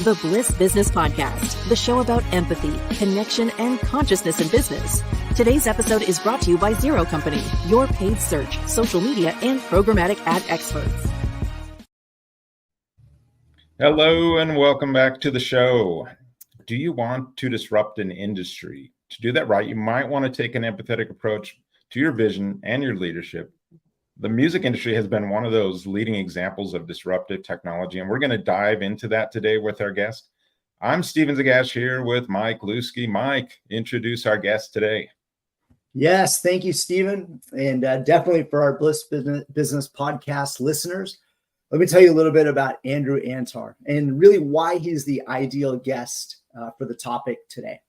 The Bliss Business Podcast, the show about empathy, connection, and consciousness in business. Today's episode is brought to you by Zero Company, your paid search, social media, and programmatic ad experts. Hello and welcome back to the show. Do you want to disrupt an industry? To do that right, you might want to take an empathetic approach to your vision and your leadership. The music industry has been one of those leading examples of disruptive technology, and we're going to dive into that today with our guest. I'm Steven Sakach here with Mike Liwski. Mike, introduce our guest today. Yes, thank you, Steven, and definitely for our Bliss Business Podcast listeners. Let me tell you a little bit about Andrew Antar and really why he's the ideal guest for the topic today.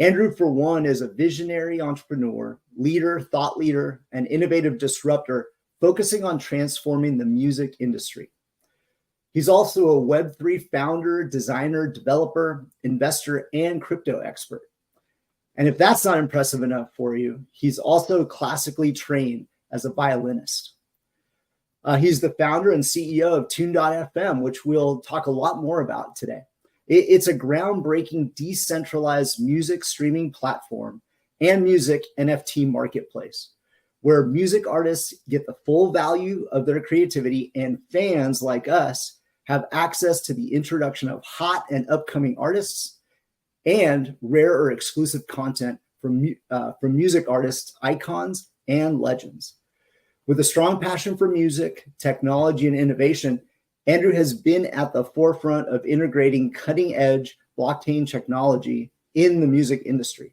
Andrew, for one, is a visionary entrepreneur, leader, thought leader, and innovative disruptor focusing on transforming the music industry. He's also a Web3 founder, designer, developer, investor, and crypto expert. And if that's not impressive enough for you, he's also classically trained as a violinist. He's the founder and CEO of Tune.fm, which we'll talk a lot more about today. It's a groundbreaking decentralized music streaming platform and music NFT marketplace where music artists get the full value of their creativity and fans like us have access to the introduction of hot and upcoming artists and rare or exclusive content from music artists, icons, and legends. With a strong passion for music, technology, and innovation, Andrew has been at the forefront of integrating cutting-edge blockchain technology in the music industry.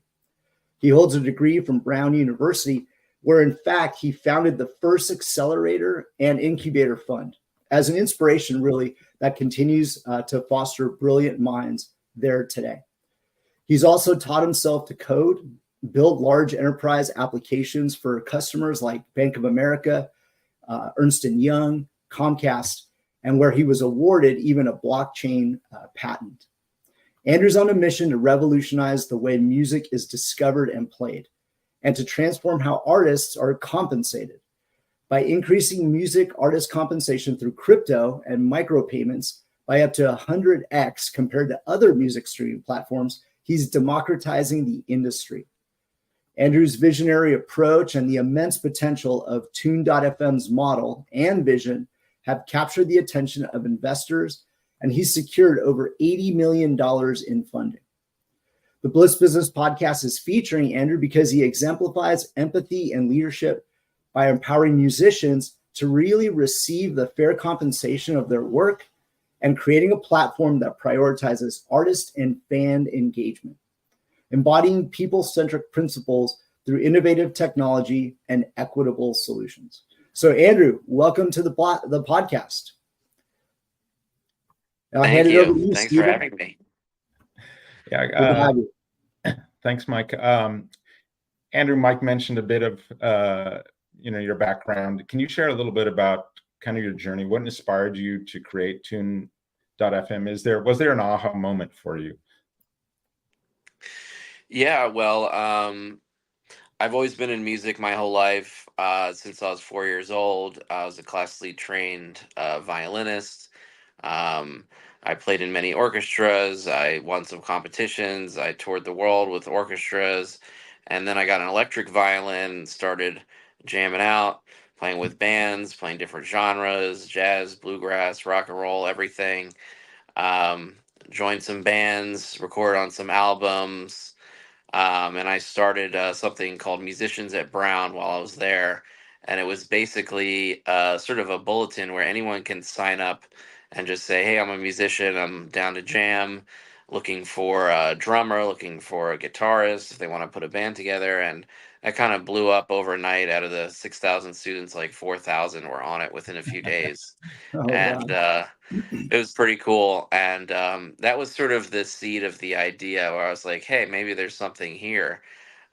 He holds a degree from Brown University, where in fact he founded the first accelerator and incubator fund as an inspiration, really, that continues to foster brilliant minds there today. He's also taught himself to code, build large enterprise applications for customers like Bank of America, Ernst & Young, Comcast, and where he was awarded even a blockchain patent. Andrew's on a mission to revolutionize the way music is discovered and played, and to transform how artists are compensated. By increasing music artist compensation through crypto and micropayments by up to 100x compared to other music streaming platforms, he's democratizing the industry. Andrew's visionary approach and the immense potential of Tune.fm's model and vision have captured the attention of investors, and he's secured over $80 million in funding. The Bliss Business Podcast is featuring Andrew because he exemplifies empathy and leadership by empowering musicians to really receive the fair compensation of their work and creating a platform that prioritizes artist and fan engagement, embodying people-centric principles through innovative technology and equitable solutions. So, Andrew, welcome to the podcast. Thank you. Thanks for having me. Yeah, thanks, Mike. Andrew, Mike mentioned a bit of your background. Can you share a little bit about kind of your journey? What inspired you to create Tune.fm? Was there an aha moment for you? Yeah, well, I've always been in music my whole life. Since I was 4 years old, I was a classically trained violinist. I played in many orchestras. I won some competitions. I toured the world with orchestras. And then I got an electric violin and started jamming out, playing with bands, playing different genres, jazz, bluegrass, rock and roll, everything. Joined some bands, recorded on some albums. And I started something called Musicians at Brown while I was there. And it was basically sort of a bulletin where anyone can sign up and just say, hey, I'm a musician, I'm down to jam, looking for a drummer, looking for a guitarist, if they want to put a band together. And that kind of blew up overnight. Out of the 6,000 students, like 4,000 were on it within a few days. Wow. It was pretty cool. And that was sort of the seed of the idea where I was like, hey, maybe there's something here.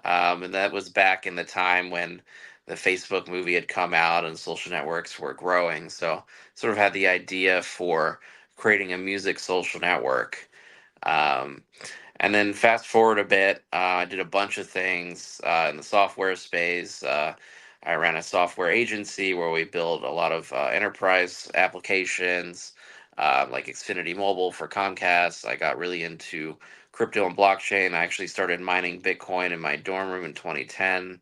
And that was back in the time when the Facebook movie had come out and social networks were growing. So sort of had the idea for creating a music social network. And then fast forward a bit, I did a bunch of things in the software space. I ran a software agency where we built a lot of enterprise applications. like Xfinity Mobile for Comcast. I got really into crypto and blockchain. I actually started mining Bitcoin in my dorm room in 2010.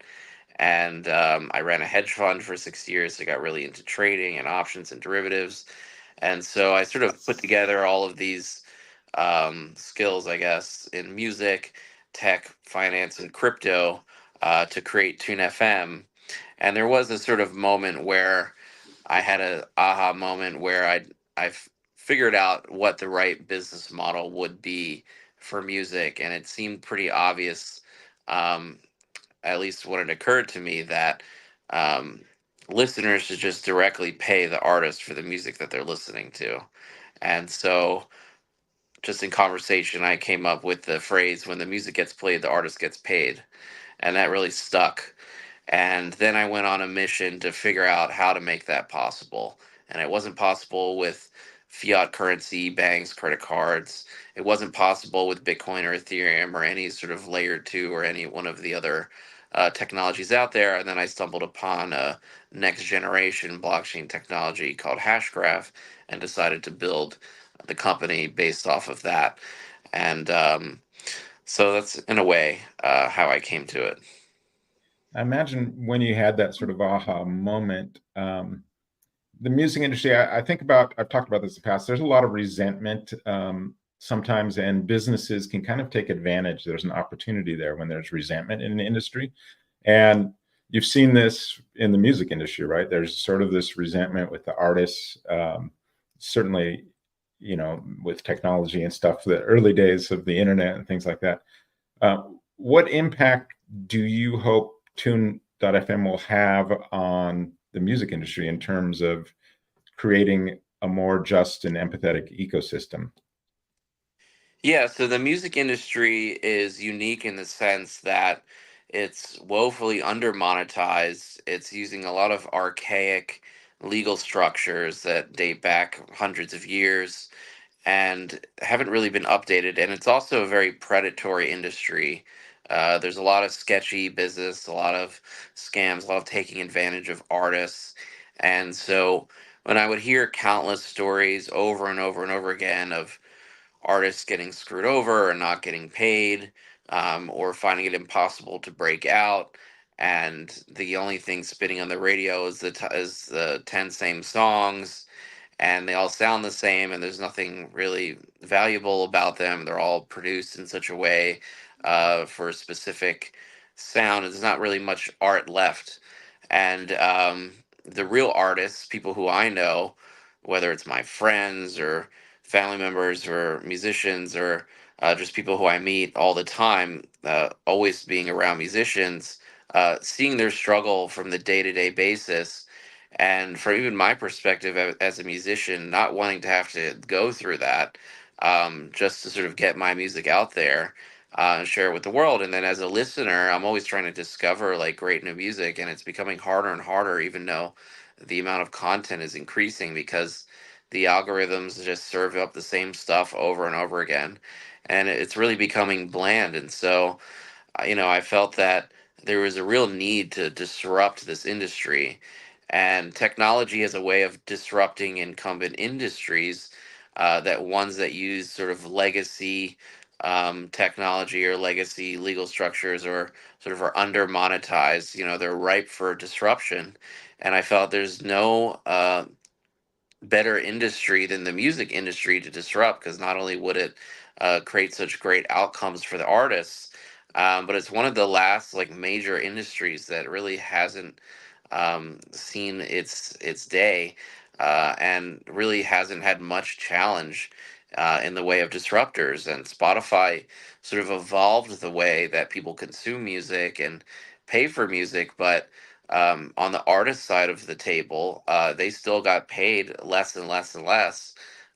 And I ran a hedge fund for 6 years. I got really into trading and options and derivatives. And so I sort of put together all of these skills, I guess, in music, tech, finance, and crypto to create Tune FM. And there was a sort of moment where I had a aha moment where I figured out what the right business model would be for music, and it seemed pretty obvious, um, at least when it occurred to me, that um, listeners should just directly pay the artist for the music that they're listening to. And so, just in conversation, I came up with the phrase, "When the music gets played, the artist gets paid," and that really stuck. And then I went on a mission to figure out how to make that possible. And it wasn't possible with fiat currency, banks, credit cards. It wasn't possible with Bitcoin or Ethereum or any sort of layer two or any one of the other technologies out there. And then I stumbled upon a next generation blockchain technology called Hashgraph and decided to build the company based off of that. And so that's, in a way, how I came to it. I imagine when you had that sort of aha moment, the music industry, I think about, I've talked about this in the past, there's a lot of resentment sometimes, and businesses can kind of take advantage. There's an opportunity there when there's resentment in the industry. And you've seen this in the music industry, right? There's sort of this resentment with the artists, certainly, you know, with technology and stuff, the early days of the internet and things like that. What impact do you hope Tune.fm will have on the music industry in terms of creating a more just and empathetic ecosystem? Yeah, so the music industry is unique in the sense that it's woefully under monetized. It's using a lot of archaic legal structures that date back hundreds of years and haven't really been updated. And it's also a very predatory industry. There's a lot of sketchy business, a lot of scams, a lot of taking advantage of artists. And so when I would hear countless stories over and over and over again of artists getting screwed over or not getting paid, or finding it impossible to break out, and the only thing spinning on the radio is the 10 same songs, and they all sound the same, and there's nothing really valuable about them. They're all produced in such a way for a specific sound. There's not really much art left. And the real artists, people who I know, whether it's my friends or family members or musicians or just people who I meet all the time, always being around musicians, seeing their struggle from the day-to-day basis, and from even my perspective as a musician, not wanting to have to go through that, just to sort of get my music out there and share it with the world. And then as a listener, I'm always trying to discover like great new music, and it's becoming harder and harder, even though the amount of content is increasing, because the algorithms just serve up the same stuff over and over again, and it's really becoming bland. And so, I felt that there was a real need to disrupt this industry, and technology as a way of disrupting incumbent industries, that ones that use sort of legacy technology or legacy legal structures, or sort of are under monetized. They're ripe for disruption, and I felt there's no better industry than the music industry to disrupt, because not only would it create such great outcomes for the artists, but it's one of the last like major industries that really hasn't seen its day, and really hasn't had much challenge in the way of disruptors. And Spotify sort of evolved the way that people consume music and pay for music, but on the artist side of the table, they still got paid less and less and less,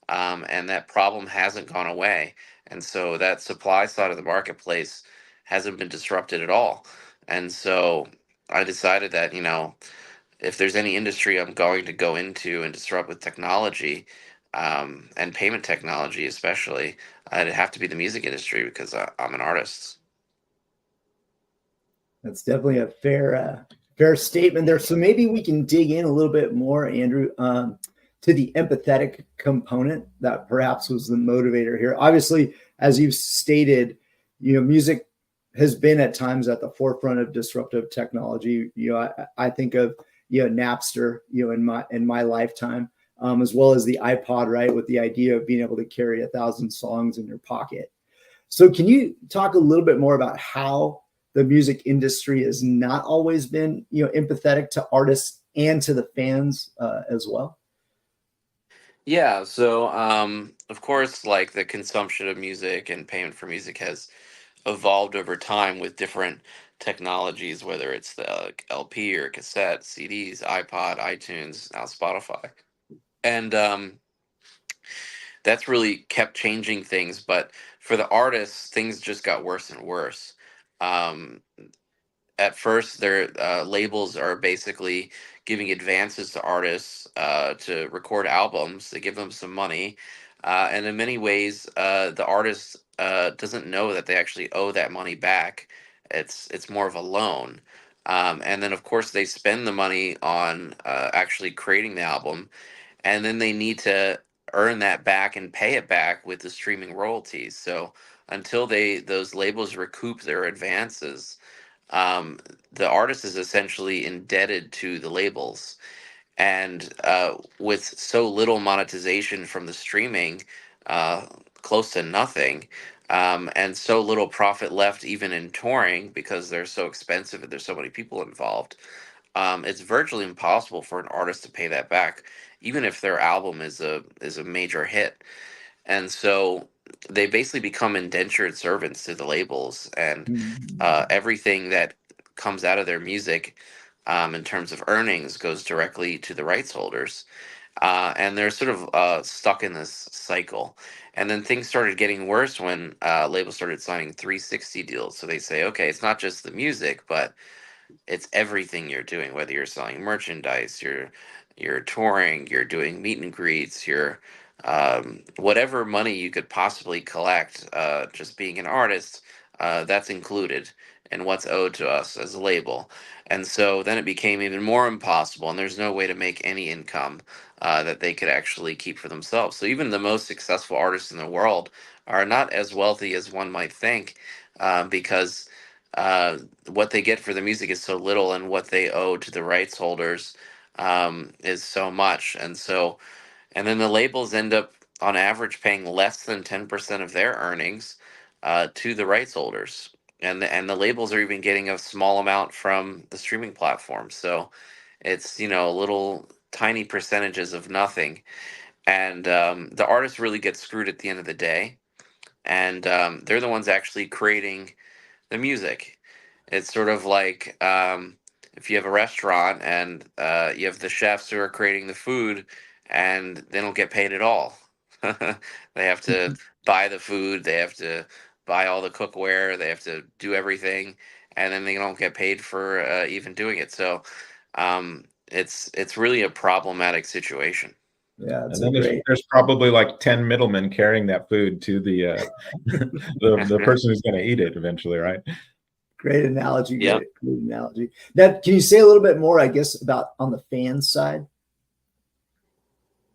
and that problem hasn't gone away. And so that supply side of the marketplace hasn't been disrupted at all. And so I decided that, if there's any industry I'm going to go into and disrupt with technology, and payment technology especially, it'd have to be the music industry, because I'm an artist. That's definitely a fair statement there. So maybe we can dig in a little bit more, Andrew. to the empathetic component that perhaps was the motivator here. Obviously, as you've stated, music has been at times at the forefront of disruptive technology. I think of Napster, in my lifetime, as well as the iPod, right, with the idea of being able to carry 1,000 songs in your pocket. So, can you talk a little bit more about how the music industry has not always been, empathetic to artists and to the fans as well? Yeah, so of course, like the consumption of music and payment for music has evolved over time with different technologies, whether it's the LP or cassette, CDs, iPod, iTunes, now Spotify. And that's really kept changing things. But for the artists, things just got worse and worse. Um, at first, their labels are basically giving advances to artists to record albums. They give them some money, and in many ways, the artist doesn't know that they actually owe that money back. It's more of a loan, and then of course they spend the money on actually creating the album, and then they need to earn that back and pay it back with the streaming royalties. So until those labels recoup their advances, um, the artist is essentially indebted to the labels. And with so little monetization from the streaming, uh, close to nothing, and so little profit left even in touring because they're so expensive and there's so many people involved, it's virtually impossible for an artist to pay that back, even if their album is a major hit. And so they basically become indentured servants to the labels, and everything that comes out of their music, in terms of earnings, goes directly to the rights holders. And they're sort of stuck in this cycle. And then things started getting worse when labels started signing 360 deals. So they say, okay, it's not just the music, but it's everything you're doing, whether you're selling merchandise, you're touring, you're doing meet and greets, you're whatever money you could possibly collect, just being an artist, that's included in what's owed to us as a label. And so then it became even more impossible, and there's no way to make any income that they could actually keep for themselves. So even the most successful artists in the world are not as wealthy as one might think, because what they get for the music is so little, and what they owe to the rights holders is so much. And then the labels end up, on average, paying less than 10% of their earnings to the rights holders. And the labels are even getting a small amount from the streaming platform. So it's, little tiny percentages of nothing. And the artists really get screwed at the end of the day. And they're the ones actually creating the music. It's sort of like, if you have a restaurant and you have the chefs who are creating the food and they don't get paid at all. They have to buy the food, they have to buy all the cookware, they have to do everything, and then they don't get paid for even doing it. So it's really a problematic situation. Yeah, And it's then a great. there's probably like 10 middlemen carrying that food to the the person who's going to eat it eventually, right? Great analogy. Yeah. Great analogy. Now, can you say a little bit more, I guess, about on the fan side?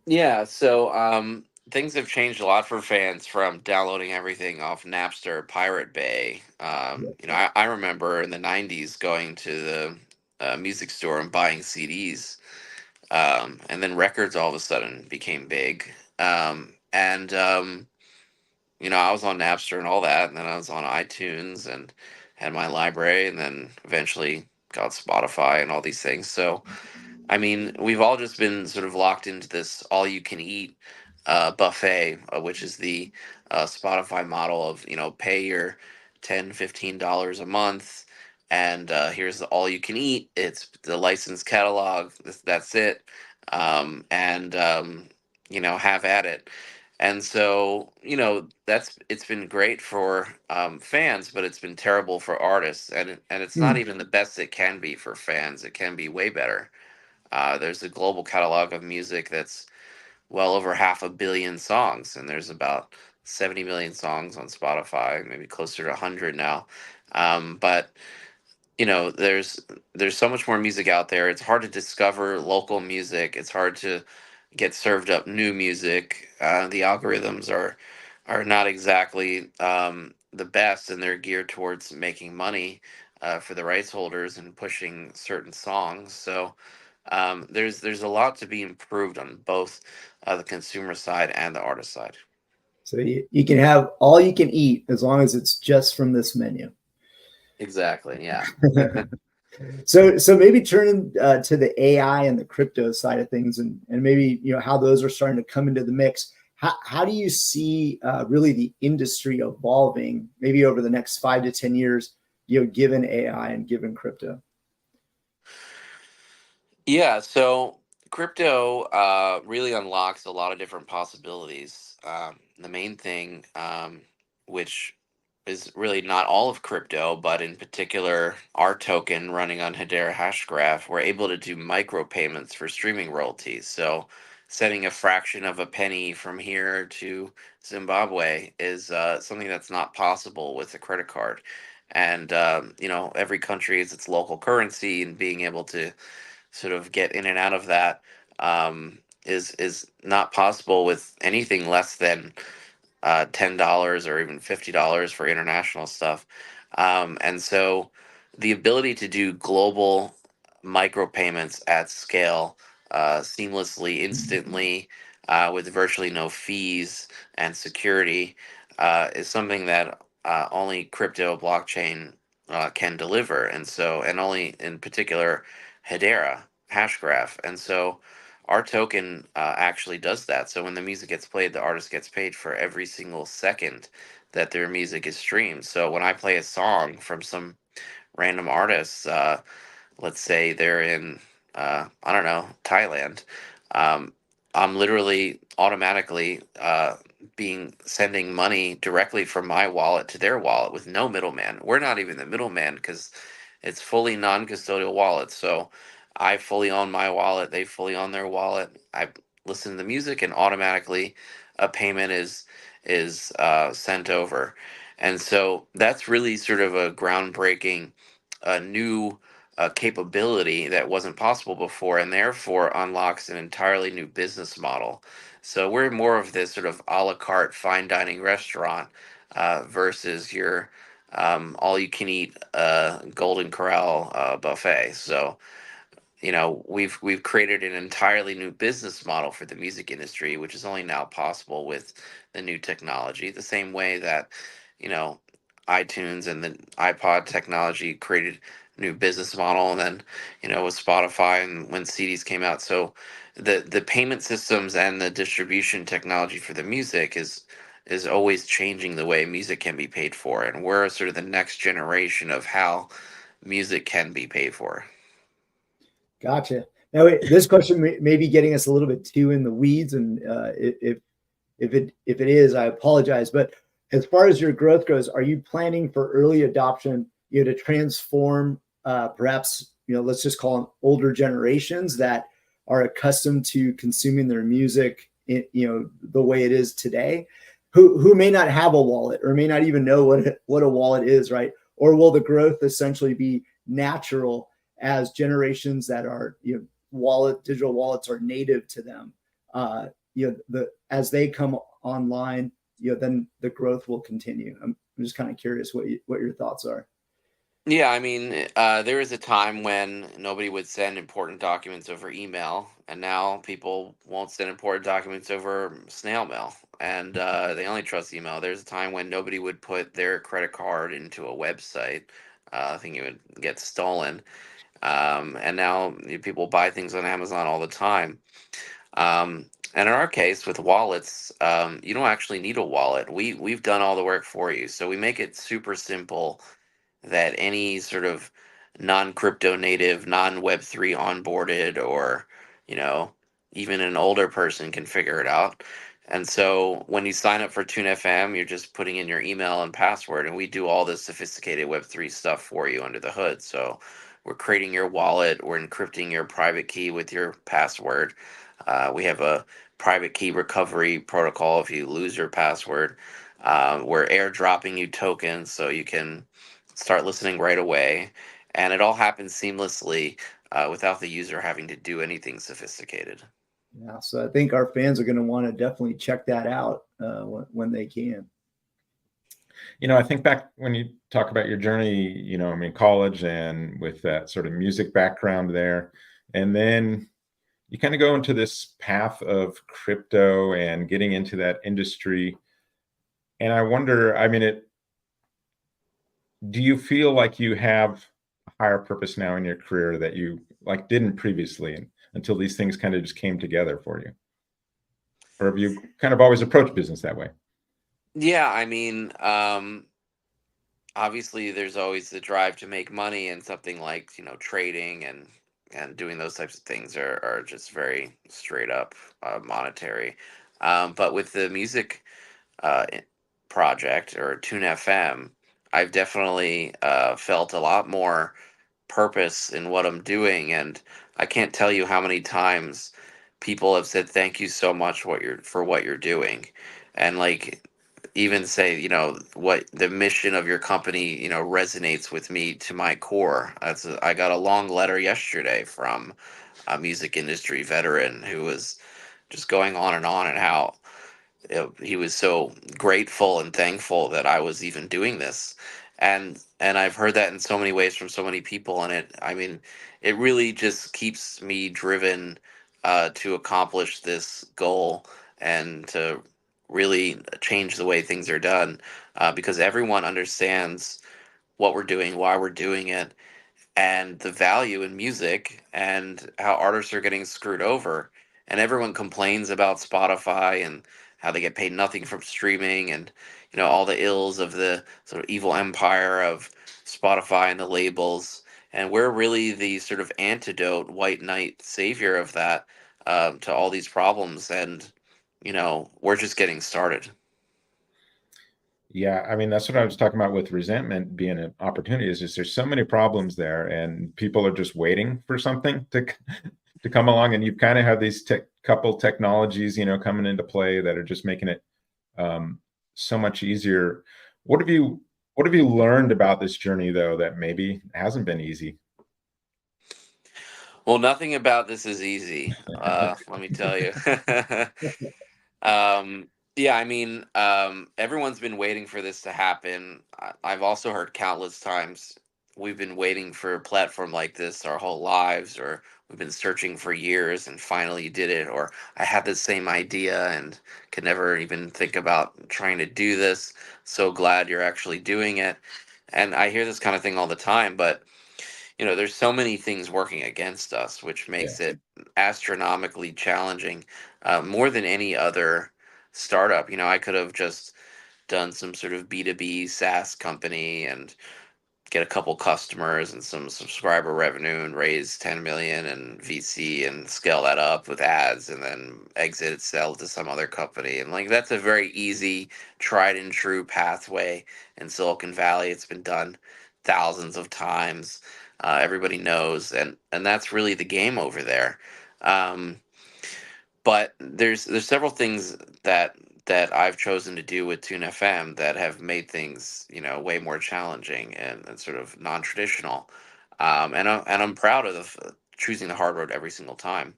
Yeah, so things have changed a lot for fans from downloading everything off Napster, Pirate Bay. I remember in the 90s going to the music store and buying CDs, and then records all of a sudden became big. I was on Napster and all that, and then I was on iTunes and had my library, and then eventually got Spotify and all these things. So I mean, we've all just been sort of locked into this all you can eat buffet, which is the Spotify model of, pay your $10, $15 a month, and here's the all you can eat. It's the licensed catalog. That's it. Have at it. And so, it's been great for fans, but it's been terrible for artists. And it's not even the best it can be for fans. It can be way better. There's a global catalog of music that's well over 500 million songs, and there's about 70 million songs on Spotify, maybe closer to 100 now. But there's so much more music out there. It's hard to discover local music. It's hard to get served up new music. The algorithms are not exactly the best, and they're geared towards making money for the rights holders and pushing certain songs. So there's a lot to be improved on both the consumer side and the artist side. So you can have all you can eat as long as it's just from this menu. Exactly. Yeah. So maybe turning to the AI and the crypto side of things, and maybe how those are starting to come into the mix. How do you see really the industry evolving maybe over the next 5 to 10 years? Given AI and given crypto. Yeah, so crypto really unlocks a lot of different possibilities. The main thing, which is really not all of crypto, but in particular our token running on Hedera Hashgraph, we're able to do micropayments for streaming royalties. So sending a fraction of a penny from here to Zimbabwe is something that's not possible with a credit card. And every country is its local currency, and being able to sort of get in and out of that is not possible with anything less than $10 or even $50 for international stuff. And so the ability to do global micropayments at scale, seamlessly, instantly, with virtually no fees and security, is something that only crypto blockchain can deliver. And only in particular Hedera, Hashgraph. And so our token actually does that. So when the music gets played, the artist gets paid for every single second that their music is streamed. So when I play a song from some random artist, let's say they're in, I don't know, Thailand, um, I'm literally automatically being sending money directly from my wallet to their wallet with no middleman. We're not even the middleman because it's fully non-custodial wallet. So I fully own my wallet. They fully own their wallet. I listen to the music, and automatically a payment is sent over. And so that's really sort of a groundbreaking, new capability that wasn't possible before, and therefore unlocks an entirely new business model. So we're more of this sort of a la carte fine dining restaurant versus your all you can eat Golden Corral buffet. So we've created an entirely new business model for the music industry, which is only now possible with the new technology. The same way that you know iTunes and the iPod technology created a new business model, and then with Spotify and when CDs came out. So the payment systems and the distribution technology for the music is always changing the way music can be paid for, and we're sort of the next generation of how music can be paid for. Gotcha. Now, this question may be getting us a little bit too in the weeds, and if it is, I apologize. But as far as your growth goes, are you planning for early adoption, to transform perhaps, let's just call them older generations that are accustomed to consuming their music, the way it is today, who may not have a wallet or may not even know what a wallet is, right? Or will the growth essentially be natural as generations that are, digital wallets are native to them? As they come online, then the growth will continue. I'm just kind of curious what your thoughts are. Yeah, I mean, there was a time when nobody would send important documents over email, and now people won't send important documents over snail mail, and they only trust email. There's a time when nobody would put their credit card into a website. I think it would get stolen. And now people buy things on Amazon all the time. And in our case, with wallets, you don't actually need a wallet. We've done all the work for you, so we make it super simple that any sort of non-crypto native, non-Web3 onboarded, or you know even an older person can figure it out. And so when you sign up for Tune FM, you're just putting in your email and password, and we do all this sophisticated Web3 stuff for you under the hood. So we're creating your wallet, we're encrypting your private key with your password. We have a private key recovery protocol if you lose your password. We're airdropping you tokens so you can start listening right away, and it all happens seamlessly without the user having to do anything sophisticated. Yeah, so I think our fans are going to want to definitely check that out when they can. I think back when you talk about your journey, I mean, college and with that sort of music background there, and then you kind of go into this path of crypto and getting into that industry. And I wonder, I mean, do you feel like you have a higher purpose now in your career that you like didn't previously until these things kind of just came together for you? Or have you kind of always approached business that way? Yeah, I mean, obviously there's always the drive to make money, and something like, trading and doing those types of things are just very straight up monetary. But with the music project or Tune FM, I've definitely felt a lot more purpose in what I'm doing, and I can't tell you how many times people have said thank you so much what you're doing, and like even say, what the mission of your company, resonates with me to my core. I got a long letter yesterday from a music industry veteran who was just going on and how he was so grateful and thankful that I was even doing this. And I've heard that in so many ways from so many people, and I mean, it really just keeps me driven to accomplish this goal and to really change the way things are done, because everyone understands what we're doing, why we're doing it, and the value in music, and how artists are getting screwed over. And everyone complains about Spotify and how they get paid nothing from streaming, and all the ills of the sort of evil empire of Spotify and the labels. And we're really the sort of antidote, white knight savior of that, to all these problems. And we're just getting started. Yeah, I mean, that's what I was talking about with resentment being an opportunity, is just there's so many problems there and people are just waiting for something to come along, and you kind of have these couple technologies, coming into play that are just making it so much easier. What have you learned about this journey though that maybe hasn't been easy? Well, nothing about this is easy. Let me tell you. Um, yeah, I mean, everyone's been waiting for this to happen. I've also heard countless times we've been waiting for a platform like this our whole lives, or we've been searching for years and finally you did it, or I had the same idea and could never even think about trying to do this. So glad you're actually doing it. And I hear this kind of thing all the time, but there's so many things working against us, which Yeah. makes it astronomically challenging, more than any other startup. I could have just done some sort of B2B SaaS company and get a couple customers and some subscriber revenue and raise 10 million and VC and scale that up with ads and then exit, sell to some other company. And like, that's a very easy, tried and true pathway in Silicon Valley. It's been done thousands of times. Everybody knows, and that's really the game over there. Um, but there's several things that I've chosen to do with Tune FM that have made things, way more challenging and sort of non-traditional. And I'm proud of choosing the hard road every single time.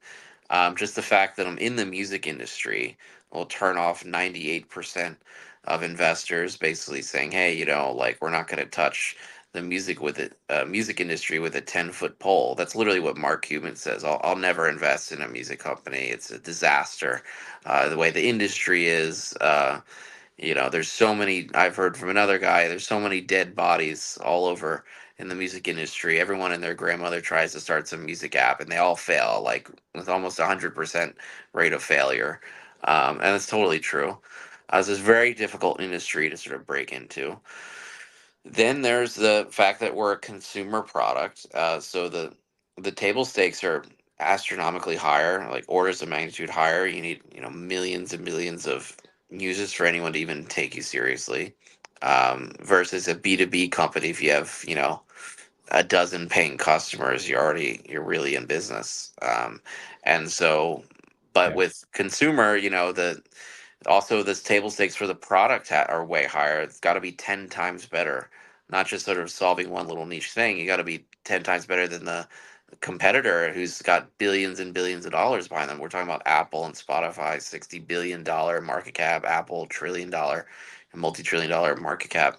Just the fact that I'm in the music industry will turn off 98% of investors, basically saying, "Hey, like, we're not going to touch the music industry with a 10-foot pole." That's literally what Mark Cuban says. I'll never invest in a music company. It's a disaster. The way the industry is, there's so many. I've heard from another guy. There's so many dead bodies all over in the music industry. Everyone and their grandmother tries to start some music app, and they all fail, like with almost 100% rate of failure. And it's totally true. It's a very difficult industry to sort of break into. Then there's the fact that we're a consumer product, so the table stakes are astronomically higher, like orders of magnitude higher. You need millions and millions of users for anyone to even take you seriously, versus a B2B company. If you have a dozen paying customers, you're really in business. And so, but Yeah. with consumer, the also this table stakes for the product are way higher. It's got to be 10 times better, not just sort of solving one little niche thing. You got to be 10 times better than competitor who's got billions and billions of dollars behind them. We're talking about Apple and Spotify, $60 billion market cap, Apple $1 trillion, multi-trillion-dollar market cap.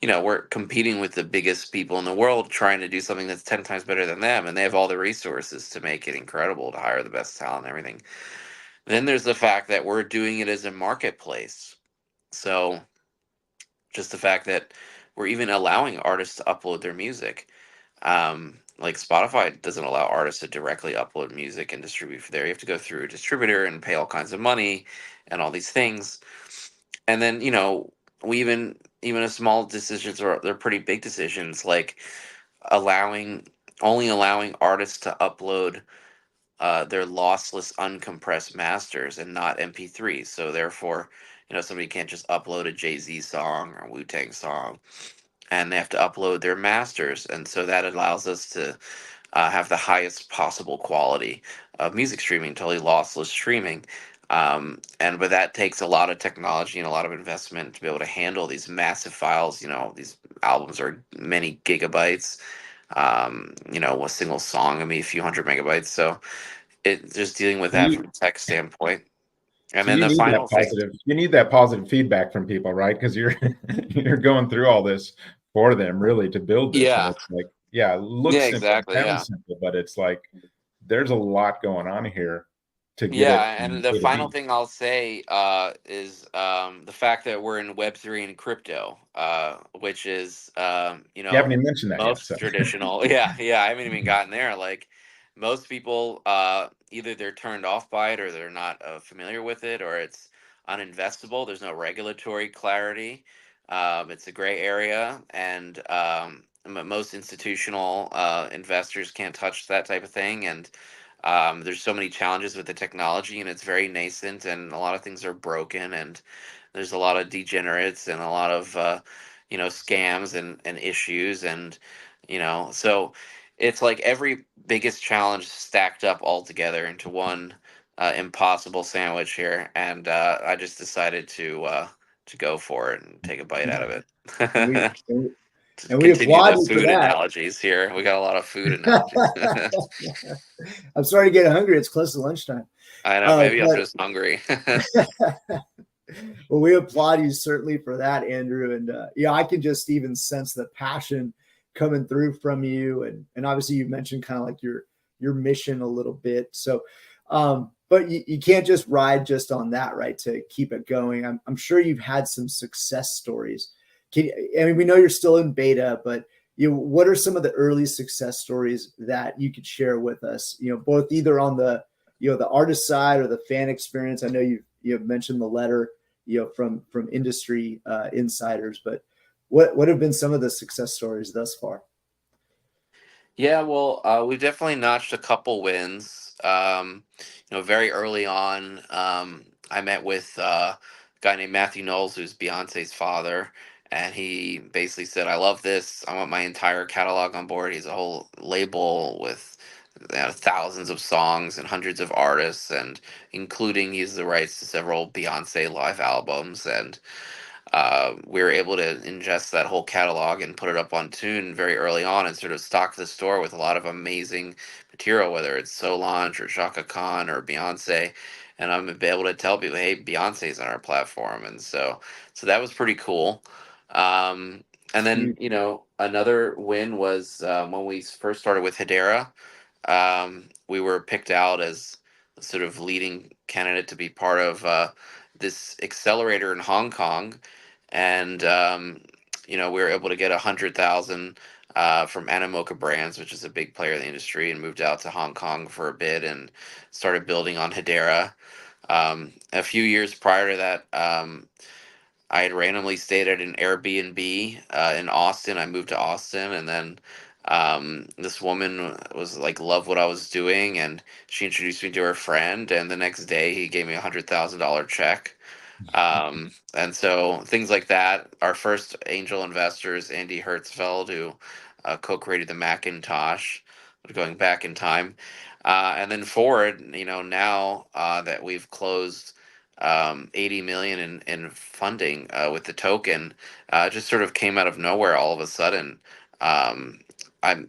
We're competing with the biggest people in the world trying to do something that's 10 times better than them, and they have all the resources to make it incredible, to hire the best talent and everything. Then there's the fact that we're doing it as a marketplace. So just the fact that we're even allowing artists to upload their music. Like Spotify doesn't allow artists to directly upload music and distribute for there. You have to go through a distributor and pay all kinds of money and all these things. And then, we even a small decisions, or they're pretty big decisions, like only allowing artists to upload their lossless uncompressed masters and not MP3s. So therefore, somebody can't just upload a Jay-Z song or a Wu-Tang song, and they have to upload their masters. And so that allows us to have the highest possible quality of music streaming, totally lossless streaming. But that takes a lot of technology and a lot of investment to be able to handle these massive files. These albums are many gigabytes. A single song, I mean, a few hundred megabytes. So just dealing with that from a tech standpoint. And So then you the need final that thing. positive. You need that positive feedback from people, right? Because you're you're going through all this for them, really, to build this. And Yeah. it's like, yeah, it looks Yeah, simple, exactly. Yeah. sounds simple, but it's like there's a lot going on here to get Yeah, it and from the A to final B. thing I'll say is the fact that we're in Web3 and crypto, which is You haven't even mentioned that yet. most So traditional. Yeah, I haven't even gotten there. Like most people, either they're turned off by it or they're not familiar with it, or it's uninvestable. There's no regulatory clarity. It's a gray area, and most institutional investors can't touch that type of thing. And there's so many challenges with the technology, and it's very nascent, and a lot of things are broken, and there's a lot of degenerates and a lot of scams and issues, and so it's like every biggest challenge stacked up all together into one impossible sandwich here, and I just decided to go for it and take a bite out of And we it. To and we continue applaud the you for food that. analogies here, we got a lot of food analogies. I'm starting to get hungry. It's close to lunchtime. I know, maybe I'm But just hungry. well, we applaud you certainly for that, Andrew. And I can just even sense the passion coming through from you. And obviously you mentioned kind of like your mission a little bit. So but you can't just ride just on that, right? To keep it going. I'm sure you've had some success stories. We know you're still in beta, but what are some of the early success stories that you could share with us? Both either on the the artist side or the fan experience. I know you've mentioned the letter from industry insiders, but what have been some of the success stories thus far? Yeah, well, we've definitely notched a couple wins. Very early on, I met with a guy named Matthew Knowles, who's Beyonce's father, and he basically said, "I love this. I want my entire catalog on board." He's a whole label with thousands of songs and hundreds of artists, and including he has the rights to several Beyonce live albums, and we were able to ingest that whole catalog and put it up on Tune very early on and sort of stock the store with a lot of amazing material, whether it's Solange or Shaka Khan or Beyonce. And I'm able to tell people, hey, Beyonce's on our platform. And so that was pretty cool. And then, another win was when we first started with Hedera. We were picked out as a sort of leading candidate to be part of this accelerator in Hong Kong, and we were able to get 100,000 from Animoca Brands, which is a big player in the industry, and moved out to Hong Kong for a bit and started building on Hedera. A few years prior to that, I had randomly stayed at an Airbnb in Austin. I moved to Austin, and then this woman was like, loved what I was doing, and she introduced me to her friend. And the next day, he gave me $100,000 check. And so things like that. Our first angel investors, Andy Hertzfeld, who co-created the Macintosh, going back in time, and then forward, now that we've closed 80 million in funding with the token, just sort of came out of nowhere all of a sudden.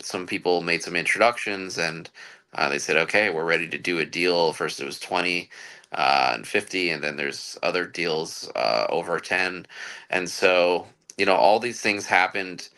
some people made some introductions, and they said, okay, we're ready to do a deal. First it was 20 and 50, and then there's other deals over 10. And so, all these things happened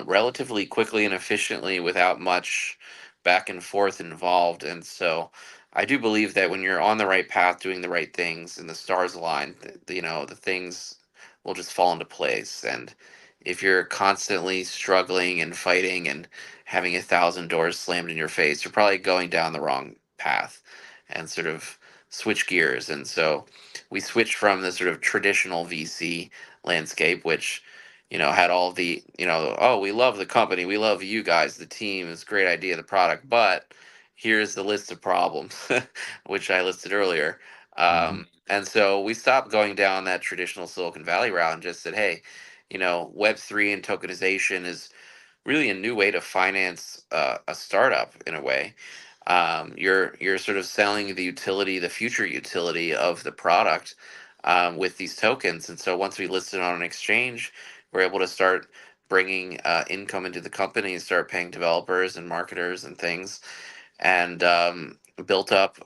relatively quickly and efficiently without much back and forth involved. And so I do believe that when you're on the right path, doing the right things, and the stars align, the things will just fall into place. And if you're constantly struggling and fighting and having 1,000 doors slammed in your face, you're probably going down the wrong path and sort of switch gears. And so we switched from the sort of traditional VC landscape, which had all the, oh, we love the company, we love you guys, the team, it's a great idea, the product, but here's the list of problems, which I listed earlier. And so we stopped going down that traditional Silicon Valley route and just said, hey, Web3 and tokenization is really a new way to finance a startup in a way. You're sort of selling the utility, the future utility of the product with these tokens. And so once we listed on an exchange, we're able to start bringing income into the company and start paying developers and marketers and things, and built up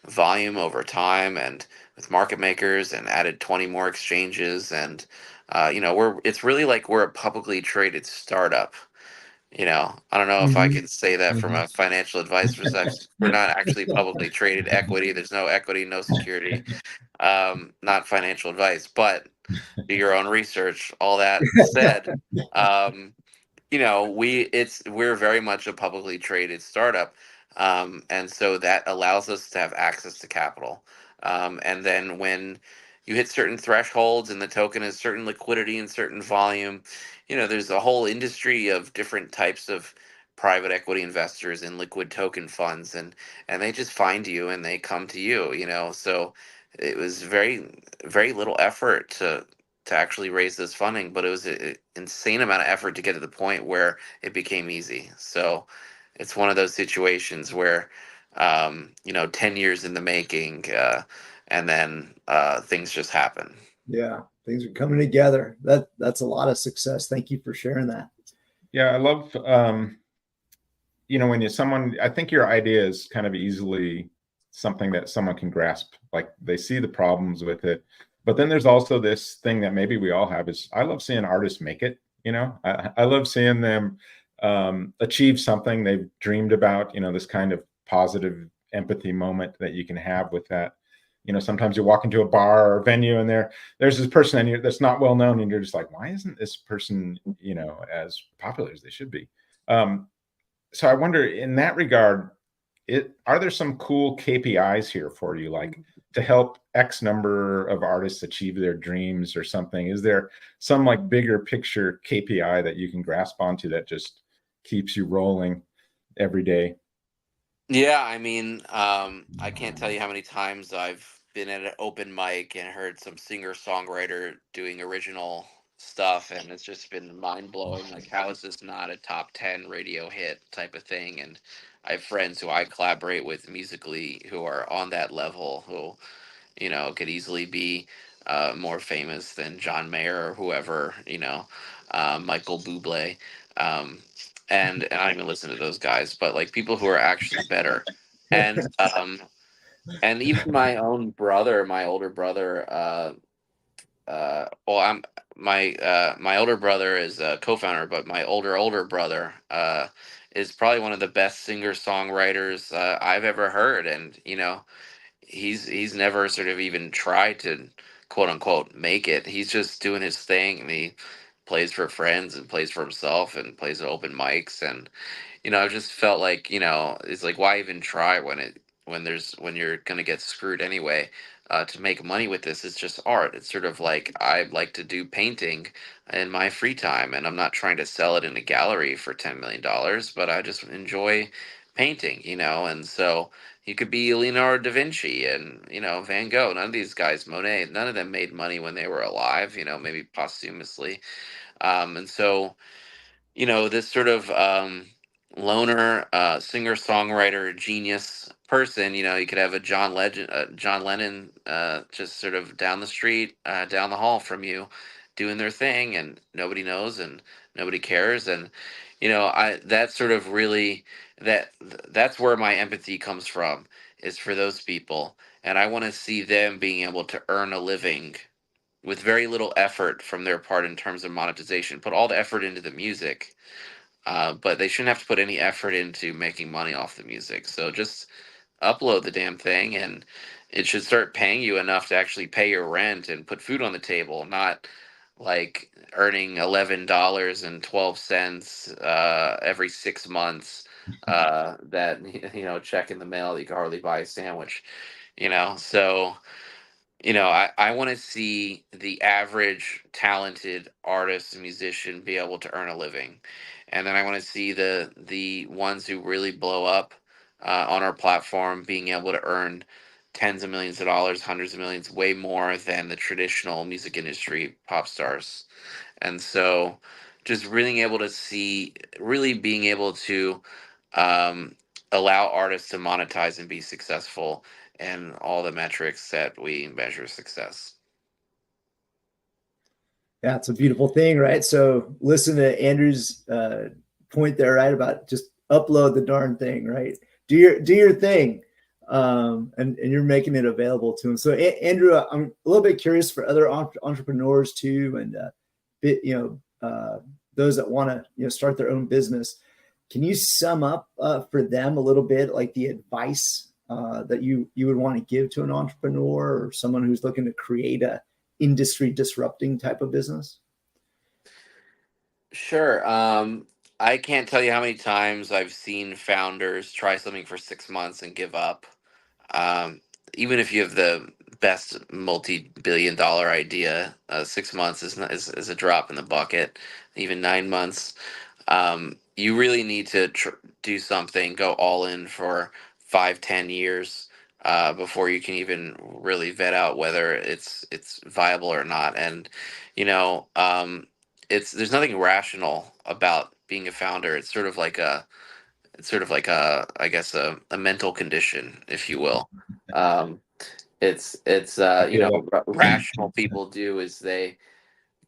volume over time and with market makers, and added 20 more exchanges. And it's really like we're a publicly traded startup. I don't know if I Mhm. can say that from a financial advice perspective. We're not actually publicly traded equity. There's no equity, no security. Not financial advice, but do your own research. All that said, um, we're very much a publicly traded startup, and so that allows us to have access to capital. And then when you hit certain thresholds and the token has certain liquidity and certain volume, there's a whole industry of different types of private equity investors in liquid token funds, and they just find you and they come to you. So it was very, very little effort to actually raise this funding, but it was an insane amount of effort to get to the point where it became easy. So it's one of those situations where, 10 years in the making, and then things just happen. Yeah, things are coming together. That's a lot of success. Thank you for sharing that. Yeah, I love when I think your idea is kind of easily something that someone can grasp. Like they see the problems with it. But then there's also this thing that maybe we all have is I love seeing artists make it. I love seeing them achieve something they've dreamed about, this kind of positive empathy moment that you can have with that. Sometimes you walk into a bar or venue and there's this person that's not well known, and you're just like, why isn't this person, as popular as they should be? So I wonder, in that regard, are there some cool KPIs here for you, like to help X number of artists achieve their dreams or something? Is there some like bigger picture KPI that you can grasp onto that just keeps you rolling every day? Yeah, I mean, I can't tell you how many times I've been at an open mic and heard some singer songwriter doing original stuff, and it's just been mind blowing. Like, how is this not a top 10 radio hit type of thing? And I have friends who I collaborate with musically who are on that level, who, could easily be more famous than John Mayer or whoever, Michael Bublé. Um, and I don't even listen to those guys, but like people who are actually better. And and even my own brother, my older brother, well, my older brother is a co-founder, but my older brother is probably one of the best singer songwriters I've ever heard. And he's never sort of even tried to quote unquote make it. He's just doing his thing, and he plays for friends and plays for himself and plays at open mics. And I just felt like, it's like, why even try when you're gonna get screwed anyway. To make money with this, it's just art. It's sort of like I like to do painting in my free time, and I'm not trying to sell it in a gallery for $10 million, but I just enjoy painting, and so you could be Leonardo da Vinci and Van Gogh. None of these guys, Monet, none of them made money when they were alive. Maybe posthumously, and so this sort of loner singer songwriter genius person. You could have a John Lennon, just sort of down the street, down the hall from you, doing their thing, and nobody knows and nobody cares. And that's sort of really that's where my empathy comes from, is for those people. And I want to see them being able to earn a living with very little effort from their part in terms of monetization. Put all the effort into the music, but they shouldn't have to put any effort into making money off the music. So just upload the damn thing, and it should start paying you enough to actually pay your rent and put food on the table, not like earning $11.12 every 6 months, that check in the mail, you can hardly buy a sandwich. So I want to see the average talented artist and musician be able to earn a living. And then I want to see the ones who really blow up on our platform being able to earn tens of millions of dollars, hundreds of millions, way more than the traditional music industry pop stars. And so just really being able to um, allow artists to monetize and be successful, and all the metrics that we measure success. Yeah, it's a beautiful thing, right? So listen to Andrew's point there, right? About just upload the darn thing, right? Do your thing, and you're making it available to them. So Andrew, I'm a little bit curious for other entrepreneurs too, and those that want to start their own business. Can you sum up for them a little bit, like the advice that you would want to give to an entrepreneur or someone who's looking to create a industry disrupting type of business? Sure. I can't tell you how many times I've seen founders try something for 6 months and give up. Um, Even if you have the best multi-billion-dollar idea, 6 months is a drop in the bucket. Even 9 months. You really need to do something, go all in for 5, 10 years before you can even really vet out whether it's viable or not. And there's nothing rational about being a founder. It's sort of like a I guess a mental condition, if you will. Um, it's rational people do is they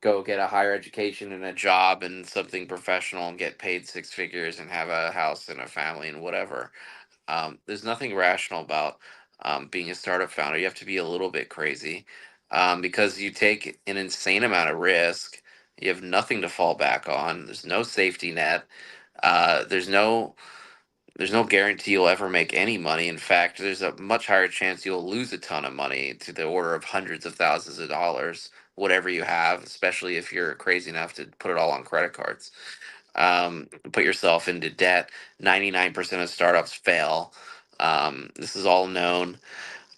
go get a higher education and a job and something professional and get paid 6 figures and have a house and a family and whatever. There's nothing rational about being a startup founder. You have to be a little bit crazy, because you take an insane amount of risk. You have nothing to fall back on. There's no safety net. There's no guarantee you'll ever make any money. In fact, there's a much higher chance you'll lose a ton of money, to the order of hundreds of thousands of dollars, whatever you have, especially if you're crazy enough to put it all on credit cards. Put yourself into debt. 99% of startups fail. This is all known.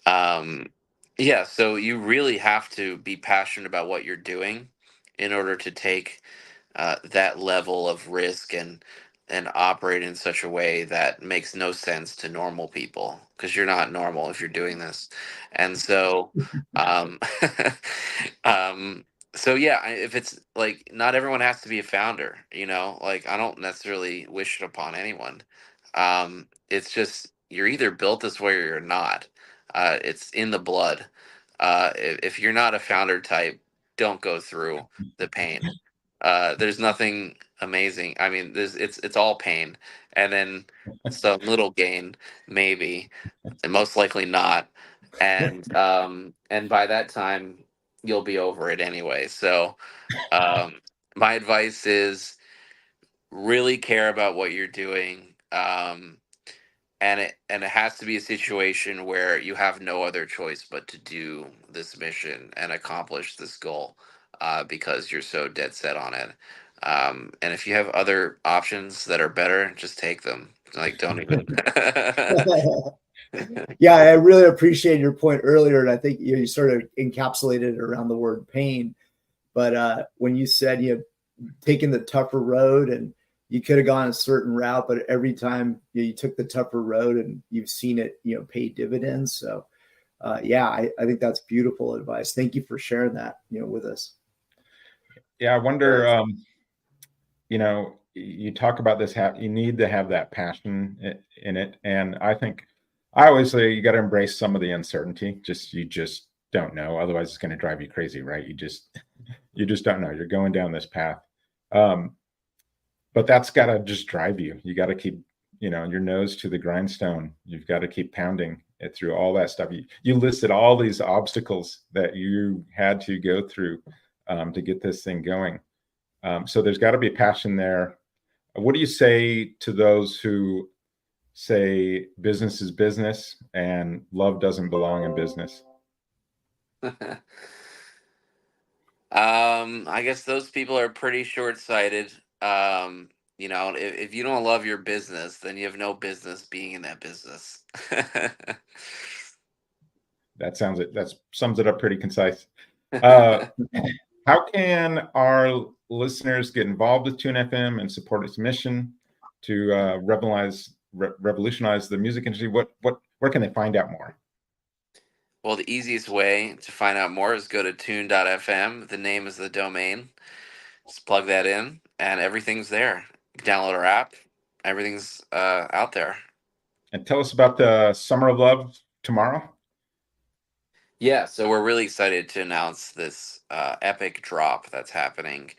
Um, yeah, so you really have to be passionate about what you're doing in order to take that level of risk and operate in such a way that makes no sense to normal people, because you're not normal if you're doing this. And so um so yeah, if it's like, not everyone has to be a founder, like, I don't necessarily wish it upon anyone. It's just, you're either built this way or you're not. It's in the blood. If you're not a founder type, don't go through the pain. There's nothing amazing. I mean, it's all pain, and then some little gain, maybe, and most likely not. And by that time, you'll be over it anyway. So, my advice is, really care about what you're doing. And it has to be a situation where you have no other choice but to do this mission and accomplish this goal, because you're so dead set on it. And if you have other options that are better, just take them. Like, don't even. Yeah, I really appreciate your point earlier, and I think you sort of encapsulated it around the word pain. But when you said you have taken the tougher road and you could have gone a certain route, but every time you took the tougher road and you've seen it, pay dividends. So I think that's beautiful advice. Thank you for sharing that, with us. Yeah, I wonder, you talk about this, you need to have that passion in it. And I think I always say you got to embrace some of the uncertainty. You just don't know. Otherwise it's going to drive you crazy, right? You just don't know. You're going down this path. but that's got to just drive you. You got to keep, your nose to the grindstone. You've got to keep pounding it through all that stuff. You listed all these obstacles that you had to go through to get this thing going. So there's got to be passion there. What do you say to those who say business is business and love doesn't belong in business? I guess those people are pretty short-sighted. If you don't love your business, then you have no business being in that business. That sums it up pretty concise. How can our listeners get involved with Tune FM and support its mission to revolutionize the music industry? Where can they find out more? Well, the easiest way to find out more is go to tune.fm. The name is the domain. Just plug that in, and everything's there. You can download our app. Everything's out there. And tell us about the Summer of Love tomorrow. Yeah, so we're really excited to announce this epic drop that's happening,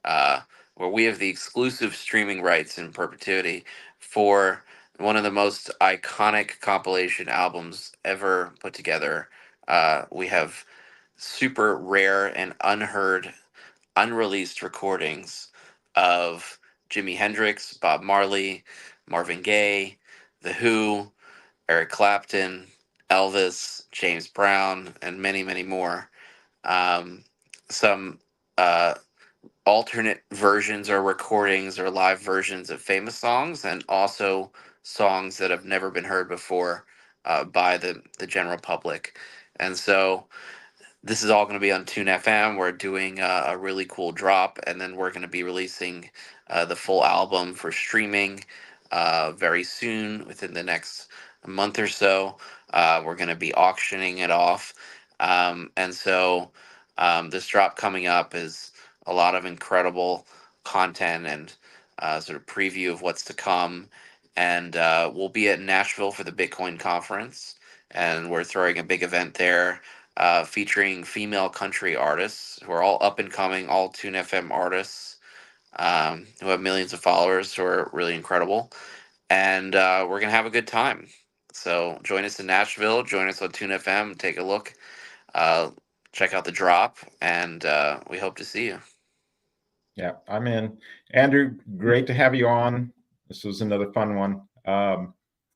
where we have the exclusive streaming rights in perpetuity for one of the most iconic compilation albums ever put together. We have super rare and unheard, unreleased recordings of Jimi Hendrix, Bob Marley, Marvin Gaye, The Who, Eric Clapton, Elvis, James Brown, and many, many more. Some alternate versions or recordings or live versions of famous songs, and also songs that have never been heard before by the general public. And so this is all going to be on Tune FM. We're doing a really cool drop, and then we're going to be releasing the full album for streaming very soon, within the next month or so. We're going to be auctioning it off. And so this drop coming up is a lot of incredible content and sort of preview of what's to come. And we'll be at Nashville for the Bitcoin conference, and we're throwing a big event there featuring female country artists who are all up and coming, all Tune FM artists who have millions of followers, who are really incredible. And we're going to have a good time. So join us in Nashville, join us on Tune FM, take a look, check out the drop, and we hope to see you. Yeah, I'm in. Andrew, great to have you on. This was another fun one.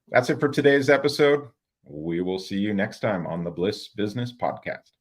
That's it for today's episode. We will see you next time on the Bliss Business Podcast.